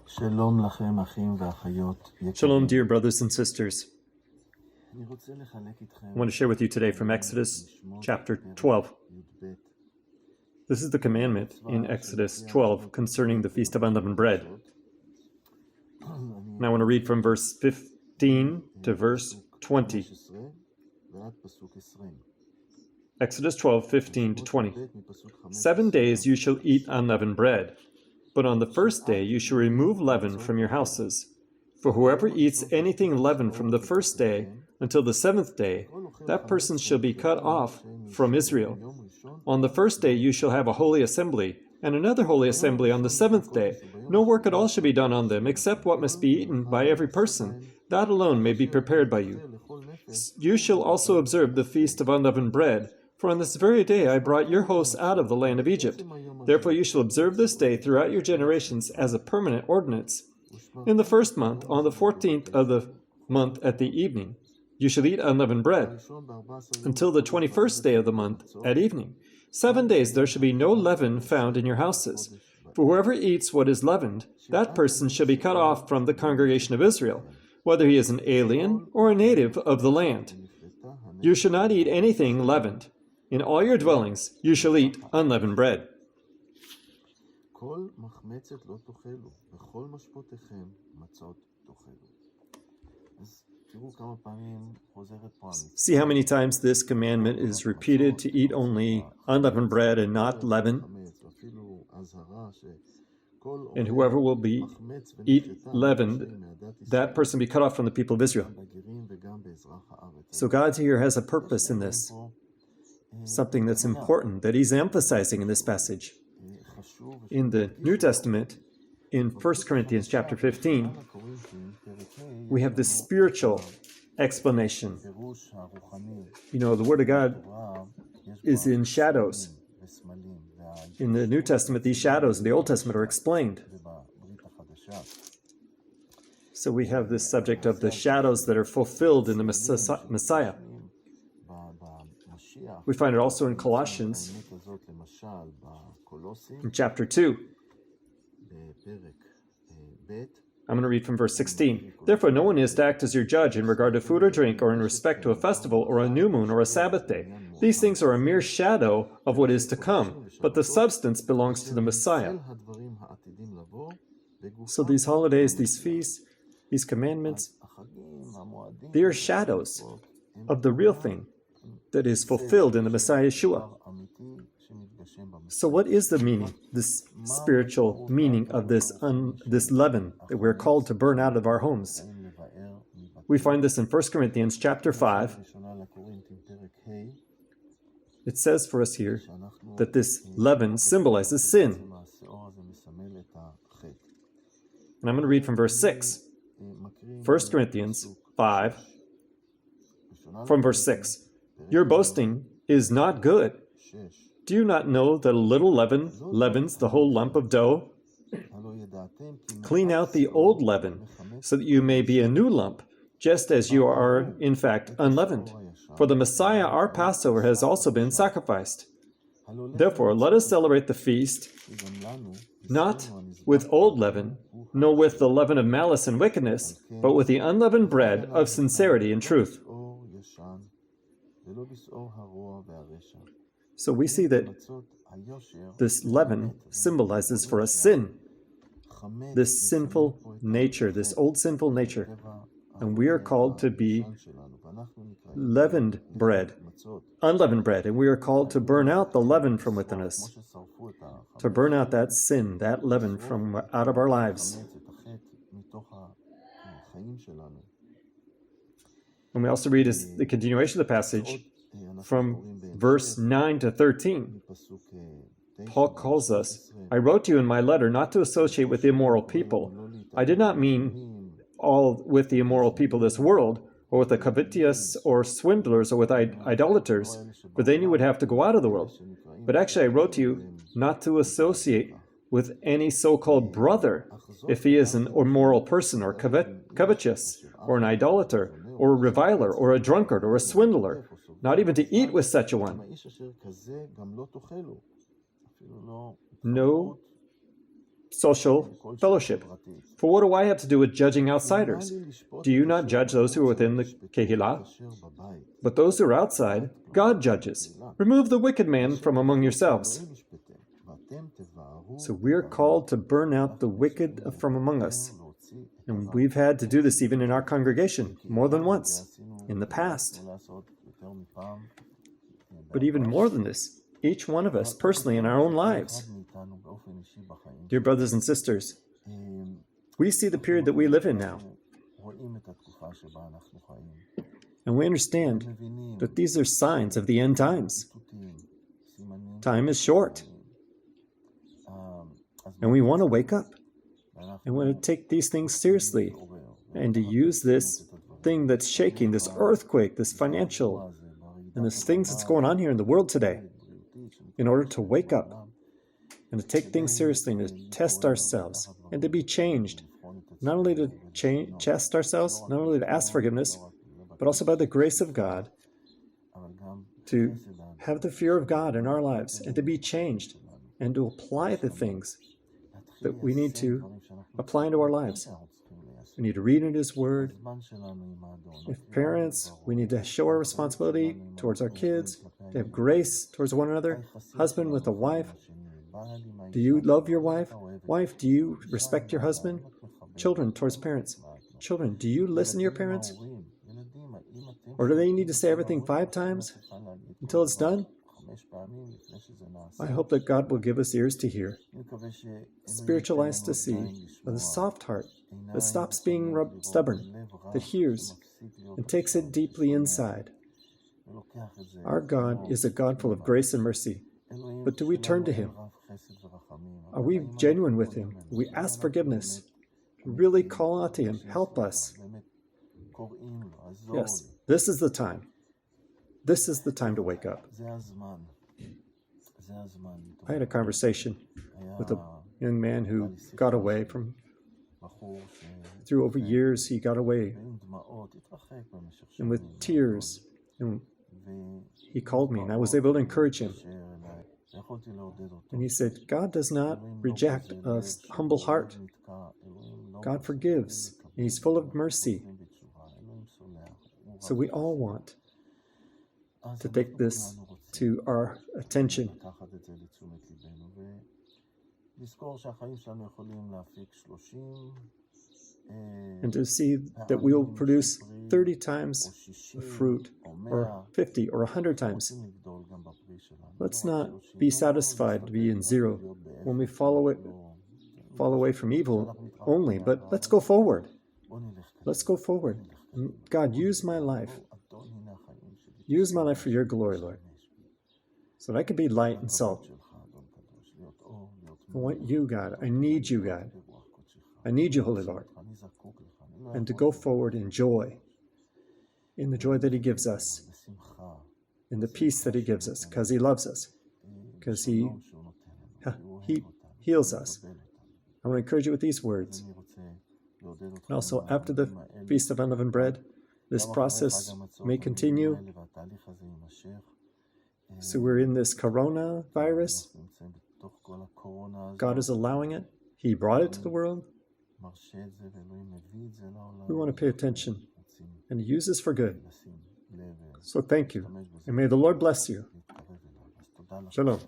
Shalom lachem, achim ve'achayot. Shalom, dear brothers and sisters. I I want to share with you today from Exodus chapter 12. This is the commandment in Exodus 12 concerning the Feast of Unleavened Bread. And I want to read from verse 15 to verse 20. Exodus 12, 15 to 20. 7 days you shall eat unleavened bread, but on the first day you shall remove leaven from your houses. For whoever eats anything leavened from the first day until the seventh day, that person shall be cut off from Israel. On the first day you shall have a holy assembly, and another holy assembly on the seventh day. No work at all shall be done on them, except what must be eaten by every person. That alone may be prepared by you. You shall also observe the feast of unleavened bread, for on this very day I brought your hosts out of the land of Egypt. Therefore you shall observe this day throughout your generations as a permanent ordinance. In the first month, on the 14th of the month at the evening, you shall eat unleavened bread, until the 21st day of the month at evening. 7 days there shall be no leaven found in your houses. For whoever eats what is leavened, that person shall be cut off from the congregation of Israel, whether he is an alien or a native of the land. You shall not eat anything leavened. In all your dwellings you shall eat unleavened bread. See how many times this commandment is repeated, to eat only unleavened bread and not leaven. And whoever will eat leavened, that person be cut off from the people of Israel. So God here has a purpose in this, something that's important that he's emphasizing in this passage. In the New Testament, in 1 Corinthians chapter 15, we have this spiritual explanation. You know, the Word of God is in shadows. In the New Testament, these shadows in the Old Testament are explained. So we have this subject of the shadows that are fulfilled in the Messiah. We find it also in Colossians, in chapter 2. I'm going to read from verse 16. Therefore, no one is to act as your judge in regard to food or drink, or in respect to a festival, or a new moon, or a Sabbath day. These things are a mere shadow of what is to come, but the substance belongs to the Messiah. So these holidays, these feasts, these commandments, they are shadows of the real thing that is fulfilled in the Messiah Yeshua. So what is the meaning, this spiritual meaning of this leaven that we're called to burn out of our homes? We find this in 1 Corinthians chapter 5. It says for us here that this leaven symbolizes sin. And I'm going to read from verse 6. 1 Corinthians 5, from verse 6. Your boasting is not good. Do you not know that a little leaven leavens the whole lump of dough? Clean out the old leaven, so that you may be a new lump, just as you are, in fact, unleavened. For the Messiah, our Passover, has also been sacrificed. Therefore, let us celebrate the feast, not with old leaven, nor with the leaven of malice and wickedness, but with the unleavened bread of sincerity and truth. So we see that this leaven symbolizes for us sin, this sinful nature, this old sinful nature. And we are called to be unleavened bread, and we are called to burn out the leaven from within us, to burn out that sin, that leaven from out of our lives. And we also read the continuation of the passage from verse 9 to 13. Paul calls us, I wrote to you in my letter not to associate with immoral people. I did not mean all with the immoral people of this world, or with the covetous or swindlers, or with idolaters, for then you would have to go out of the world. But actually I wrote to you not to associate with any so-called brother, if he is an immoral person, or covetous, or an idolater, or a reviler, or a drunkard, or a swindler, not even to eat with such a one. No social fellowship. For what do I have to do with judging outsiders? Do you not judge those who are within the Kehillah? But those who are outside, God judges. Remove the wicked man from among yourselves. So we're called to burn out the wicked from among us. And we've had to do this even in our congregation more than once in the past. But even more than this, each one of us personally in our own lives. Dear brothers and sisters, we see the period that we live in now. And we understand that these are signs of the end times. Time is short. And we want to wake up. And want to take these things seriously. And to use this thing that's shaking, this earthquake, this financial, and this things that's going on here in the world today, in order to wake up and to take things seriously and to test ourselves and to be changed. Not only to test ourselves, not only to ask forgiveness, but also by the grace of God to have the fear of God in our lives and to be changed and to apply the things that we need to apply into our lives. We need to read in His Word. If parents, we need to show our responsibility towards our kids, to have grace towards one another. Husband with a wife. Do you love your wife? Wife, do you respect your husband? Children towards parents. Children, do you listen to your parents? Or do they need to say everything 5 times until it's done? I hope that God will give us ears to hear, spiritual eyes to see, with a soft heart that stops being stubborn, that hears and takes it deeply inside. Our God is a God full of grace and mercy, but do we turn to Him? Are we genuine with Him? Do we ask forgiveness? Really call out to Him, help us. Yes, this is the time. This is the time to wake up. I had a conversation with a young man who got away from, through over years, he got away. And with tears, and he called me, and I was able to encourage him. And he said, God does not reject a humble heart. God forgives, and He's full of mercy. So we all want to take this to our attention. And to see that we will produce 30 times the fruit, or 50 or 100 times. Let's not be satisfied to be in 0 when we fall away from evil only, but let's go forward. Let's go forward. God, use my life. Use my life for your glory, Lord, so that I can be light and salt. I want you, God. I need you, God. I need you, Holy Lord. And to go forward in joy, in the joy that He gives us, in the peace that He gives us, because He loves us, because He heals us. I want to encourage you with these words. And also, after the Feast of Unleavened Bread, this process may continue. So we're in this coronavirus. God is allowing it. He brought it to the world. We want to pay attention and use this for good. So thank you. And may the Lord bless you. Shalom.